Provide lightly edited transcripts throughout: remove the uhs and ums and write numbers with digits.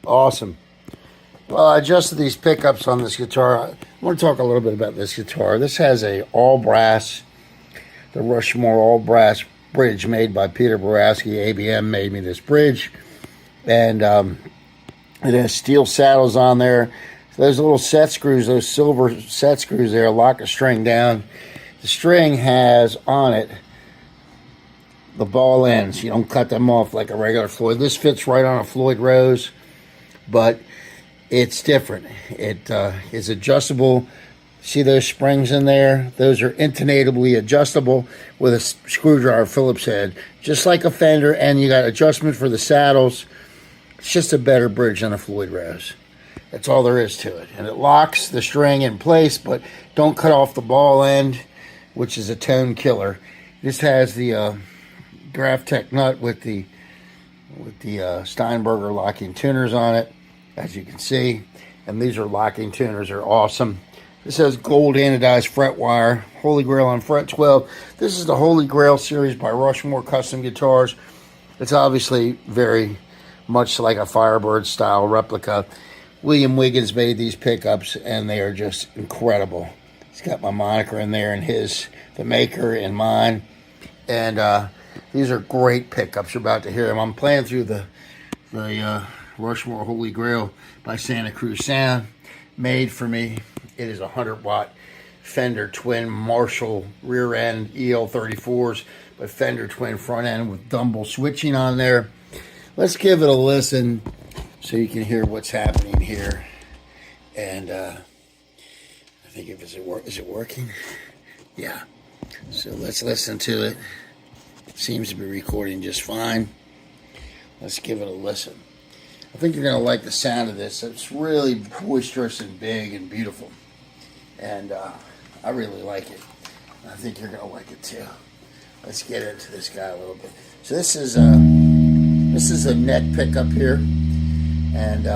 Awesome. Well, I adjusted these pickups on this guitar. I want to talk a little bit about this guitar. This has a all brass, the Rushmore all brass bridge made by Peter Borowski. ABM made me this bridge, and it has steel saddles on there. Those little set screws, those silver set screws there, lock a string down. The string has on it the ball ends. You don't cut them off like a regular Floyd. This fits right on a Floyd Rose, but it's different. It is adjustable. See those springs in there? Those are intonatably adjustable with a screwdriver Phillips head, just like a Fender, and you got adjustment for the saddles. It's just a better bridge than a Floyd Rose. That's all there is to it. And it locks the string in place, but don't cut off the ball end, which is a tone killer. This has the Graphtec nut with the Steinberger locking tuners on it, as you can see. And these are locking tuners. They're awesome. This has gold anodized fret wire, Holy Grail on fret 12. This is the Holy Grail series by Rushmore Custom Guitars. It's obviously very much like a Firebird style replica. William Wiggins made these pickups, and they are just incredible. He's got my moniker in there, and the maker, and mine. And these are great pickups. You're about to hear them. I'm playing through the Rushmore Holy Grail by Santa Cruz Sound, made for me. It is a 100-watt Fender twin Marshall rear end EL34s, but Fender twin front end with Dumble switching on there. Let's give it a listen so you can hear what's happening here. And I think is it working? Yeah. So let's listen to it. It seems to be recording just fine. Let's give it a listen. I think you're going to like the sound of this. It's really boisterous and big and beautiful. And I really like it. I think you're going to like it too. Let's get into this guy a little bit. So this is a net pickup here. And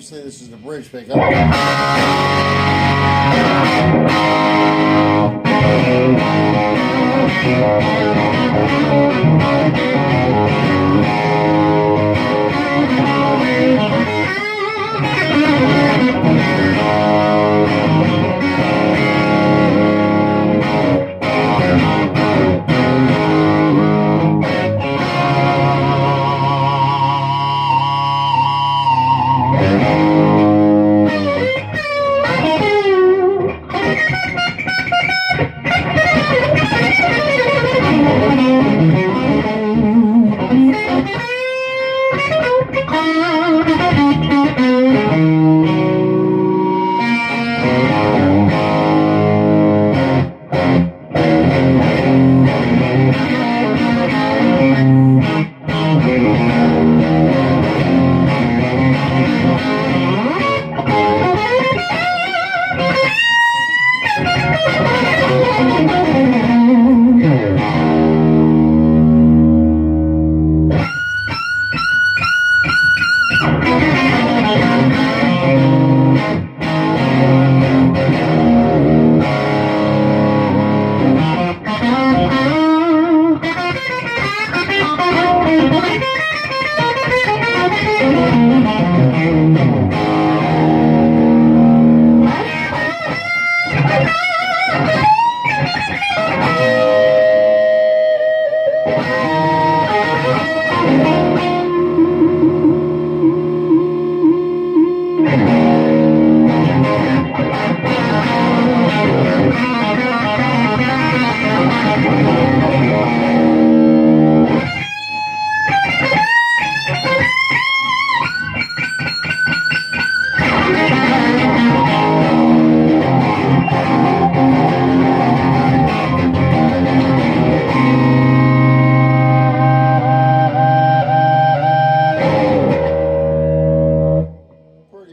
obviously this is the bridge pickup.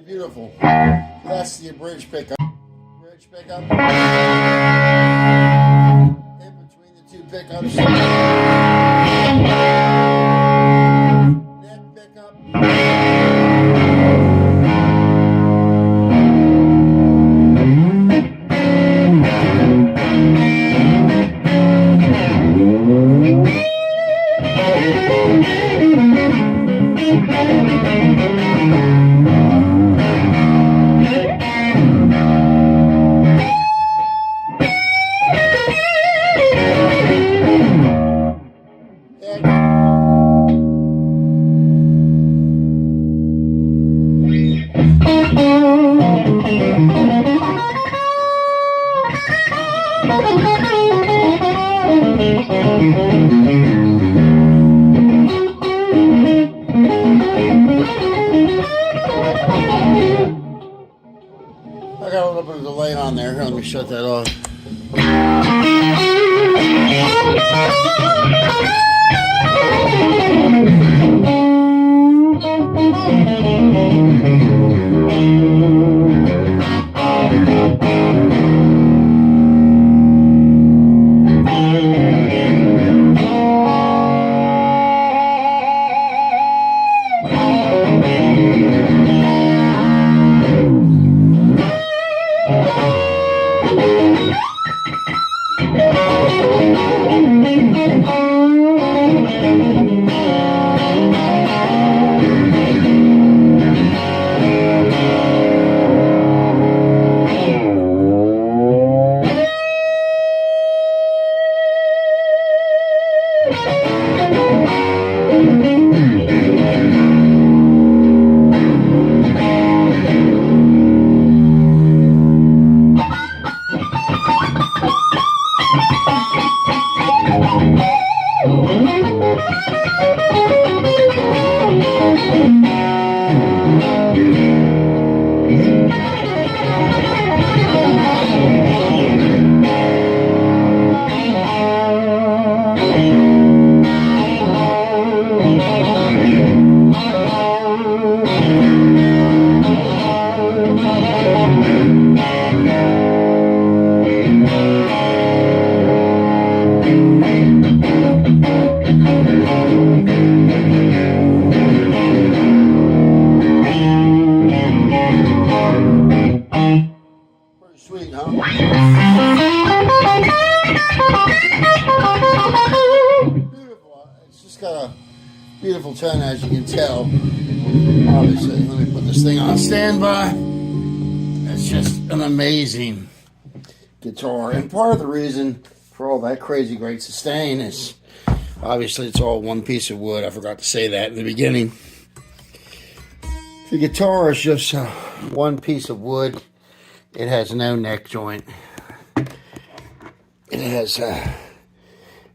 Beautiful. That's the bridge pickup. Bridge pickup. In between the two pickups. Neck pickup. I got a little bit of delay on there. Let me shut that off. Beautiful tone, as you can tell. Obviously, let me put this thing on standby. It's just an amazing guitar. And part of the reason for all that crazy great sustain is obviously it's all one piece of wood. I forgot to say that in the beginning. The guitar is just one piece of wood. It has no neck joint. It has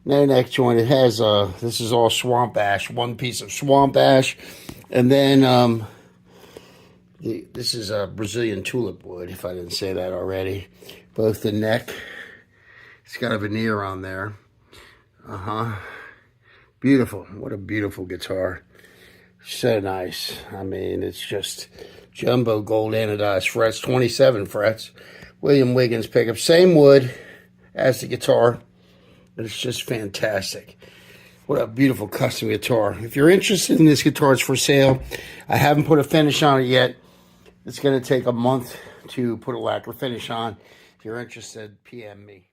no neck joint. It has, this is all swamp ash, one piece of swamp ash. And then this is a Brazilian tulip wood, if I didn't say that already. Both the neck, it's got a veneer on there. Beautiful. What a beautiful guitar. So nice. I mean, it's just jumbo gold anodized frets, 27 frets. William Wiggins pickup. Same wood as the guitar. It's just fantastic. What a beautiful custom guitar. If you're interested in this guitar, it's for sale. I haven't put a finish on it yet. It's going to take a month to put a lacquer finish on. If you're interested, PM me.